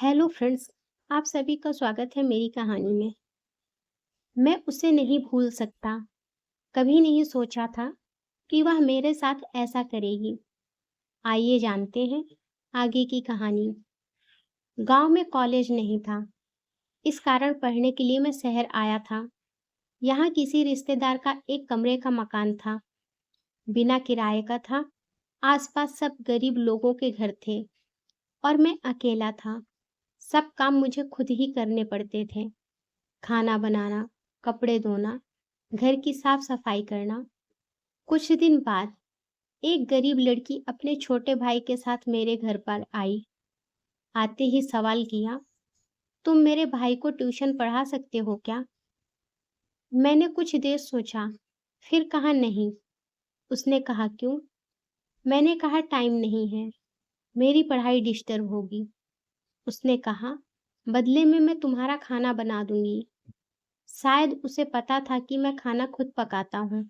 Hello friends. आप सभी का स्वागत है मेरी कहानी में। मैं उसे नहीं भूल सकता। कभी नहीं सोचा था कि वह मेरे साथ ऐसा करेगी। आइए जानते हैं आगे की कहानी। गांव में कॉलेज नहीं था, इस कारण पढ़ने के लिए मैं शहर आया था। यहाँ किसी रिश्तेदार का एक कमरे का मकान था, बिना किराए का था। आसपास सब गरीब लोगों के घर थे और मैं अकेला था। सब काम मुझे खुद ही करने पड़ते थे। खाना बनाना, कपड़े धोना, घर की साफ सफाई करना। कुछ दिन बाद एक गरीब लड़की अपने छोटे भाई के साथ मेरे घर पर आई। आते ही सवाल किया, तुम मेरे भाई को ट्यूशन पढ़ा सकते हो क्या? मैंने कुछ देर सोचा, फिर कहा नहीं। उसने कहा क्यों? मैंने कहा टाइम नहीं है, मेरी पढ़ाई डिस्टर्ब होगी। उसने कहा, बदले में मैं तुम्हारा खाना बना दूंगी। शायद उसे पता था कि मैं खाना खुद पकाता हूँ।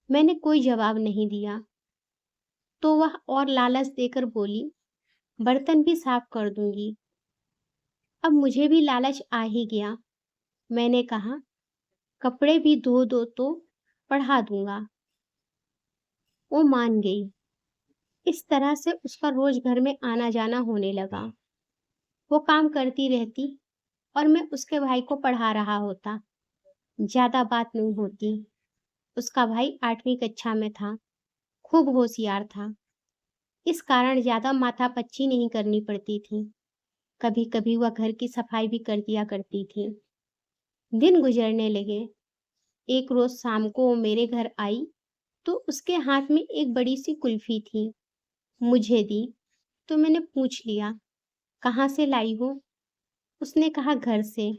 मैंने कोई जवाब नहीं दिया। तो वह और लालच देकर बोली, बर्तन भी साफ कर दूंगी। अब मुझे भी लालच आ ही गया। मैंने कहा, कपड़े भी धो दो तो पढ़ा दूंगा। वो मान गई। इस तरह से उसका रोज घर में आना जाना होने लगा। वो काम करती रहती और मैं उसके भाई को पढ़ा रहा होता। ज्यादा बात नहीं होती। उसका भाई 8वीं कक्षा में था, खूब होशियार था। इस कारण ज्यादा माथापच्ची नहीं करनी पड़ती थी। कभी कभी वह घर की सफाई भी कर दिया करती थी। दिन गुजरने लगे। एक रोज शाम को वो मेरे घर आई तो उसके हाथ में एक बड़ी सी कुल्फी थी। मुझे दी तो मैंने पूछ लिया, कहाँ से लाई हो? उसने कहा, घर से।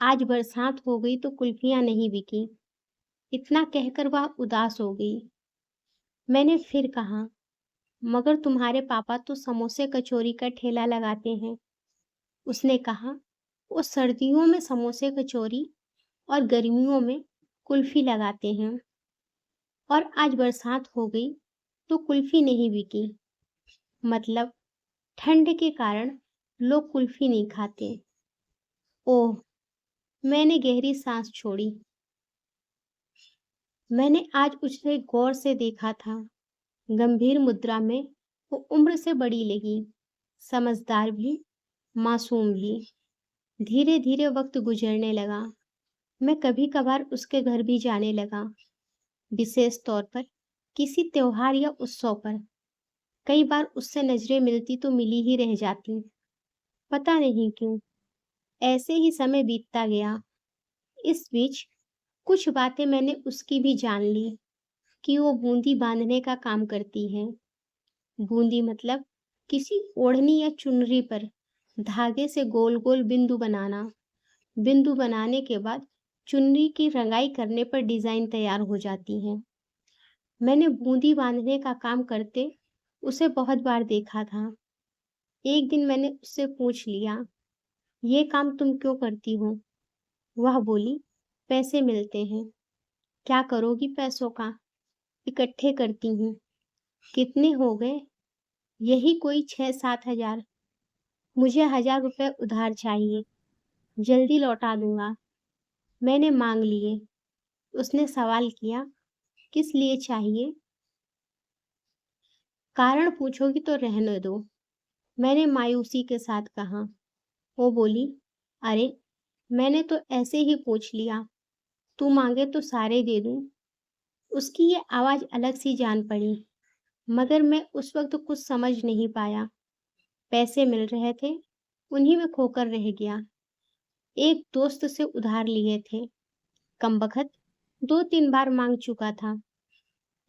आज बरसात हो गई तो कुल्फियां नहीं बिकी। इतना कहकर वह उदास हो गई। मैंने फिर कहा, मगर तुम्हारे पापा तो समोसे कचौरी का ठेला लगाते हैं। उसने कहा, वो सर्दियों में समोसे कचौरी और गर्मियों में कुल्फी लगाते हैं। और आज बरसात हो गई तो कुल्फी नहीं बिकी। मतलब ठंड के कारण लोग कुल्फी नहीं खाते। ओह, मैंने गहरी सांस छोड़ी। मैंने आज उसे गौर से देखा था। गंभीर मुद्रा में वो उम्र से बड़ी लगी, समझदार भी, मासूम भी। धीरे धीरे वक्त गुजरने लगा। मैं कभी कभार उसके घर भी जाने लगा, विशेष तौर पर किसी त्योहार या उत्सव पर। कई बार उससे नजरें मिलती तो मिली ही रह जाती। पता नहीं क्यों, ऐसे ही समय बीतता गया। इस बीच कुछ बातें मैंने उसकी भी जान ली कि वो बूंदी बांधने का काम करती है। बूंदी मतलब किसी ओढ़नी या चुनरी पर धागे से गोल गोल बिंदु बनाना। बिंदु बनाने के बाद चुनरी की रंगाई करने पर डिजाइन तैयार हो जाती है। मैंने बूंदी बांधने का काम करते उसे बहुत बार देखा था। एक दिन मैंने उससे पूछ लिया, ये काम तुम क्यों करती हो? वह बोली, पैसे मिलते हैं। क्या करोगी पैसों का? इकट्ठे करती हूँ। कितने हो गए? यही कोई 6-7 हजार। मुझे 1000 रुपए उधार चाहिए, जल्दी लौटा दूंगा। मैंने मांग लिए। उसने सवाल किया, किस लिए चाहिए? कारण पूछोगी तो रहने दो, मैंने मायूसी के साथ कहा। वो बोली, अरे, मैंने तो ऐसे ही पूछ लिया, तू मांगे तो सारे दे दूं। उसकी ये आवाज अलग सी जान पड़ी, मगर मैं उस वक्त कुछ समझ नहीं पाया। पैसे मिल रहे थे, उन्हीं में खोकर रह गया। एक दोस्त से उधार लिए थे, कमबख्त 2-3 बार मांग चुका था।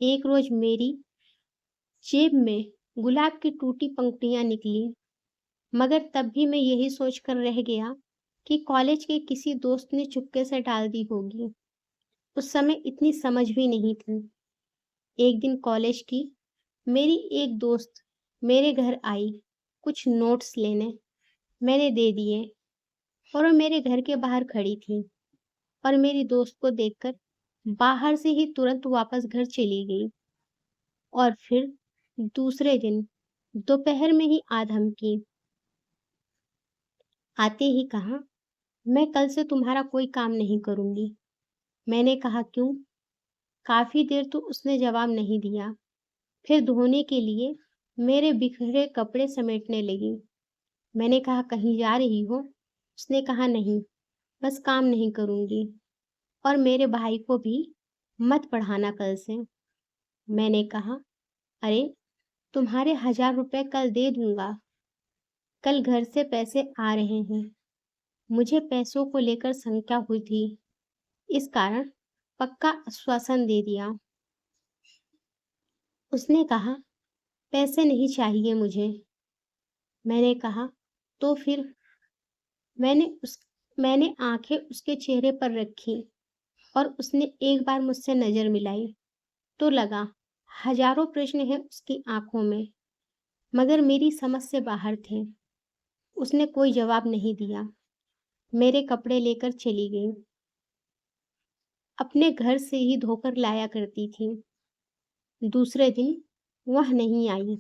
एक रोज मेरी जेब में गुलाब की टूटी पंखुड़ियां निकली, मगर तब भी मैं यही सोचकर रह गया कि कॉलेज के किसी दोस्त ने चुपके से डाल दी होगी। उस समय इतनी समझ भी नहीं थी। एक दिन कॉलेज की मेरी एक दोस्त मेरे घर आई कुछ नोट्स लेने। मैंने दे दिए और वो मेरे घर के बाहर खड़ी थी और मेरी दोस्त को देखकर बाहर से ही तुरंत वापस घर चली गई। और फिर दूसरे दिन दोपहर में ही आ धमकी, आते ही कहा, मैं कल से तुम्हारा कोई काम नहीं करूँगी। मैंने कहा, क्यों? काफ़ी देर तो उसने जवाब नहीं दिया। फिर धोने के लिए मेरे बिखरे कपड़े समेटने लगी। मैंने कहा, कहीं जा रही हो? उसने कहा, नहीं, बस काम नहीं करूँगी और मेरे भाई को भी मत पढ़ाना कल से। मैंने कहा, अरे! तुम्हारे 1000 रुपए कल दे दूँगा। कल घर से पैसे आ रहे हैं। मुझे पैसों को लेकर शंका हुई थी, इस कारण पक्का आश्वासन दे दिया। उसने कहा, पैसे नहीं चाहिए मुझे। मैंने कहा, तो फिर? मैंने उस मैंने आंखें उसके चेहरे पर रखी और उसने एक बार मुझसे नजर मिलाई तो लगा हजारों प्रश्न हैं उसकी आंखों में, मगर मेरी समझ से बाहर थे। उसने कोई जवाब नहीं दिया। मेरे कपड़े लेकर चली गई। अपने घर से ही धोकर लाया करती थी। दूसरे दिन वह नहीं आई,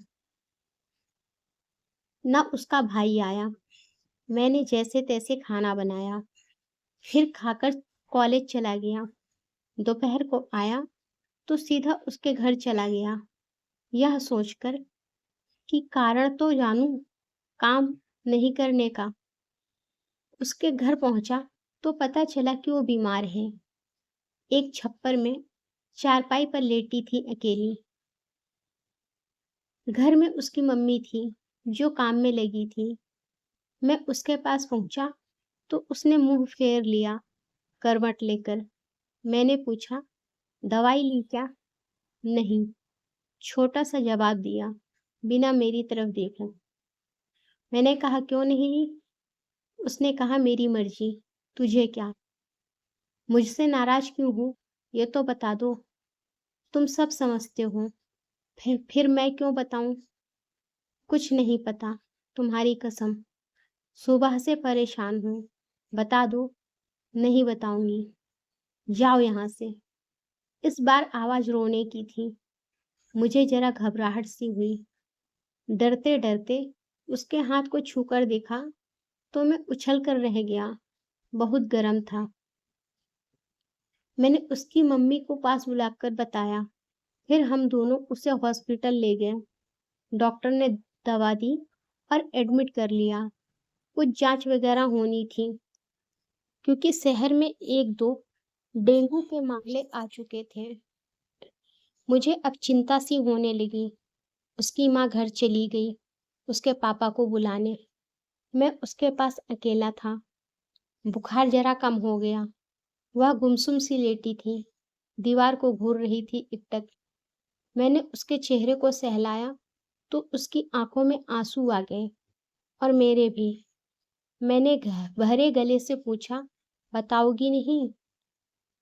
न उसका भाई आया। मैंने जैसे तैसे खाना बनाया, फिर खाकर कॉलेज चला गया। दोपहर को आया तो सीधा उसके घर चला गया, यह सोचकर कि कारण तो जानूं काम नहीं करने का। उसके घर पहुंचा तो पता चला कि वो बीमार है। एक छप्पर में चारपाई पर लेटी थी अकेली। घर में उसकी मम्मी थी जो काम में लगी थी। मैं उसके पास पहुंचा तो उसने मुंह फेर लिया करवट लेकर। मैंने पूछा, दवाई ली क्या? नहीं, छोटा सा जवाब दिया बिना मेरी तरफ देखे। मैंने कहा, क्यों नहीं ली? उसने कहा, मेरी मर्जी, तुझे क्या? मुझसे नाराज क्यों हो ये तो बता दो। तुम सब समझते हो, फिर मैं क्यों बताऊं? कुछ नहीं पता, तुम्हारी कसम। सुबह से परेशान हूं, बता दो। नहीं बताऊंगी, जाओ यहाँ से। इस बार आवाज रोने की थी। मुझे जरा घबराहट सी हुई। डरते डरते उसके हाथ को छूकर देखा तो मैं उछल कर रह गया। बहुत गर्म था। मैंने उसकी मम्मी को पास बुलाकर बताया। फिर हम दोनों उसे हॉस्पिटल ले गए। डॉक्टर ने दवा दी और एडमिट कर लिया। कुछ जांच वगैरह होनी थी क्योंकि शहर में एक दो डेंगू के मामले आ चुके थे। मुझे अब चिंता सी होने लगी। उसकी माँ घर चली गई उसके पापा को बुलाने। मैं उसके पास अकेला था। बुखार जरा कम हो गया। वह गुमसुम सी लेटी थी, दीवार को घूर रही थी एकटक। मैंने उसके चेहरे को सहलाया तो उसकी आंखों में आंसू आ गए और मेरे भी। मैंने भरे गले से पूछा, बताओगी नहीं?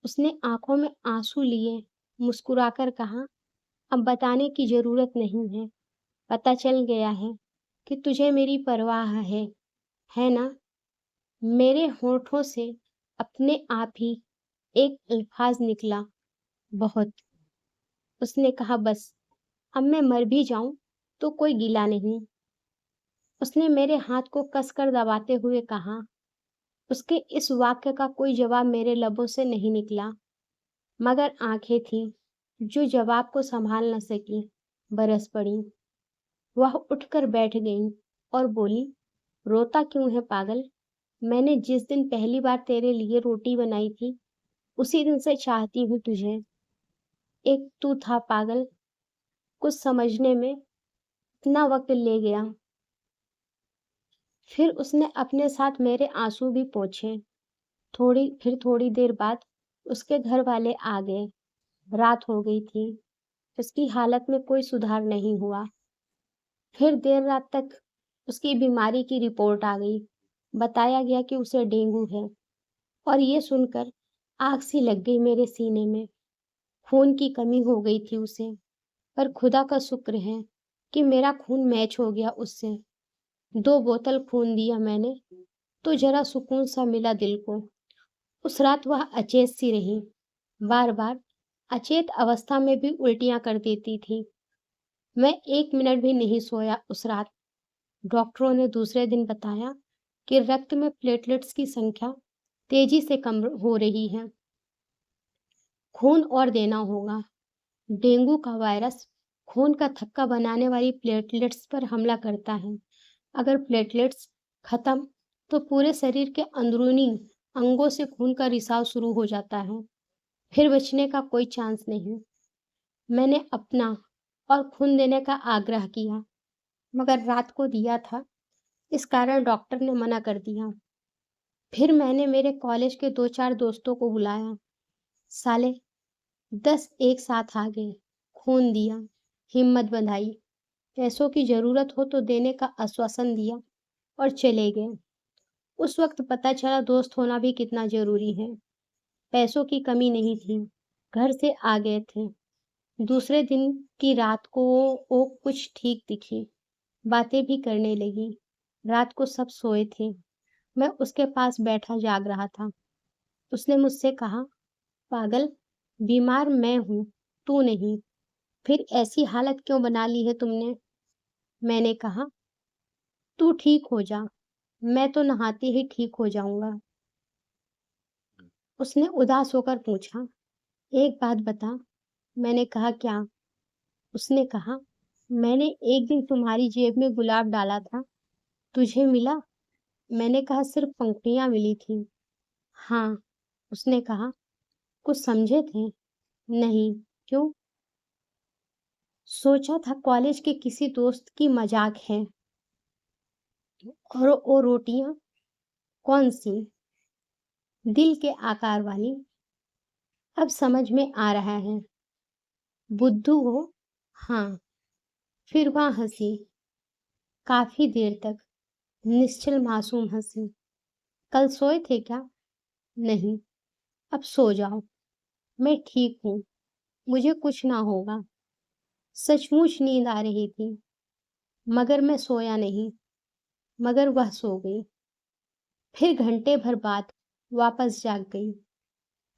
उसने आंखों में आंसू लिए मुस्कुराकर कहा, अब बताने की जरूरत नहीं है। पता चल गया है कि तुझे मेरी परवाह है ना? मेरे होठों से अपने आप ही एक अल्फाज निकला, बहुत। उसने कहा, बस, अब मैं मर भी जाऊं तो कोई गिला नहीं। उसने मेरे हाथ को कसकर दबाते हुए कहा। उसके इस वाक्य का कोई जवाब मेरे लबों से नहीं निकला, मगर आंखें थीं जो जवाब को संभाल न सकी, बरस पड़ी। वह उठकर बैठ गई और बोली, रोता क्यों है पागल? मैंने जिस दिन पहली बार तेरे लिए रोटी बनाई थी उसी दिन से चाहती हूँ तुझे। एक तू था पागल, कुछ समझने में इतना वक्त ले गया। फिर उसने अपने साथ मेरे आंसू भी पोंछे। थोड़ी देर बाद उसके घर वाले आ गए। रात हो गई थी। उसकी हालत में कोई सुधार नहीं हुआ। फिर देर रात तक उसकी बीमारी की रिपोर्ट आ गई। बताया गया कि उसे डेंगू है। और ये सुनकर आग सी लग गई मेरे सीने में। खून की कमी हो गई थी उसे। पर खुदा का शुक्र है कि मेरा खून मैच हो गया उससे। 2 बोतल खून दिया मैंने तो जरा सुकून सा मिला दिल को। उस रात वह अचेत सी रही। बार बार अचेत अवस्था में भी उल्टियां कर देती थी। मैं 1 मिनट भी नहीं सोया उस रात। डॉक्टरों ने दूसरे दिन बताया कि रक्त में प्लेटलेट्स की संख्या तेजी से कम हो रही है। खून और देना होगा। डेंगू का वायरस खून का थक्का बनाने वाली प्लेटलेट्स पर हमला करता है। अगर प्लेटलेट्स खत्म तो पूरे शरीर के अंदरूनी अंगों से खून का रिसाव शुरू हो जाता है। फिर बचने का कोई चांस नहीं। मैंने अपना और खून देने का आग्रह किया, मगर रात को दिया था, इस कारण डॉक्टर ने मना कर दिया। फिर मैंने मेरे कॉलेज के 2-4 दोस्तों को बुलाया। साले 10 एक साथ आ गए, खून दिया, हिम्मत बंधाई, पैसों की ज़रूरत हो तो देने का आश्वासन दिया और चले गए। उस वक़्त पता चला दोस्त होना भी कितना ज़रूरी है। पैसों की कमी नहीं थी, घर से आ गए थे। दूसरे दिन की रात को वो कुछ ठीक दिखी, बातें भी करने लगी। रात को सब सोए थे, मैं उसके पास बैठा जाग रहा था। उसने मुझसे कहा, पागल, बीमार मैं हूँ, तू नहीं। फिर ऐसी हालत क्यों बना ली है तुमने? मैंने कहा, तू ठीक हो जा, मैं तो नहाते ही ठीक हो जाऊंगा। उसने उदास होकर पूछा, एक बात बता। मैंने कहा, क्या? उसने कहा, मैंने एक दिन तुम्हारी जेब में गुलाब डाला था, तुझे मिला? मैंने कहा, सिर्फ पंखुड़ियां मिली थी। हाँ। उसने कहा, कुछ समझे थे? नहीं। क्यों? सोचा था कॉलेज के किसी दोस्त की मजाक है। और वो रोटियां कौन सी? दिल के आकार वाली। अब समझ में आ रहा है। बुद्धू हो? हाँ। फिर वहाँ हंसी, काफी देर तक, निश्चल मासूम हंसी। कल सोए थे क्या? नहीं। अब सो जाओ, मैं ठीक हूँ, मुझे कुछ ना होगा। सचमुच नींद आ रही थी, मगर मैं सोया नहीं, मगर वह सो गई। फिर घंटे भर बाद वापस जाग गई।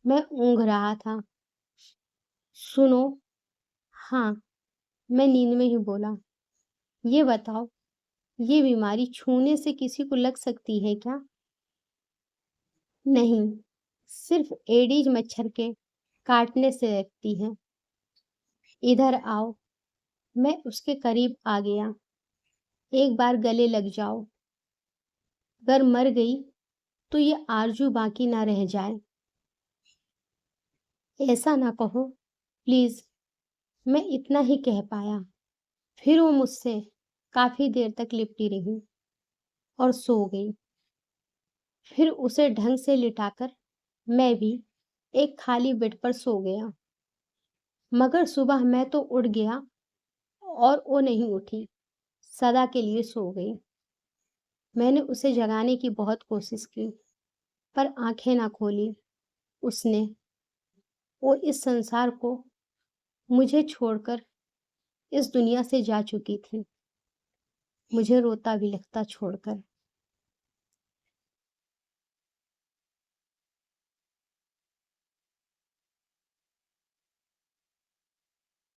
मैं ऊँघ रहा था। सुनो। हाँ, मैं नींद में ही बोला, ये बताओ, ये बीमारी छूने से किसी को लग सकती है क्या? नहीं, सिर्फ एडीज मच्छर के काटने से लगती है। इधर आओ। मैं उसके करीब आ गया। एक बार गले लग जाओ। अगर मर गई तो ये आरज़ू बाकी ना रह जाए। ऐसा ना कहो, प्लीज़। मैं इतना ही कह पाया। फिर वो मुझसे काफ़ी देर तक लिपटी रही और सो गई। फिर उसे ढंग से लिटाकर मैं भी एक खाली बेड पर सो गया। मगर सुबह मैं तो उठ गया और वो नहीं उठी, सदा के लिए सो गई। मैंने उसे जगाने की बहुत कोशिश की, पर आंखें ना खोली उसने। वो इस संसार को मुझे छोड़कर इस दुनिया से जा चुकी थी, मुझे रोता भी लगता छोड़कर।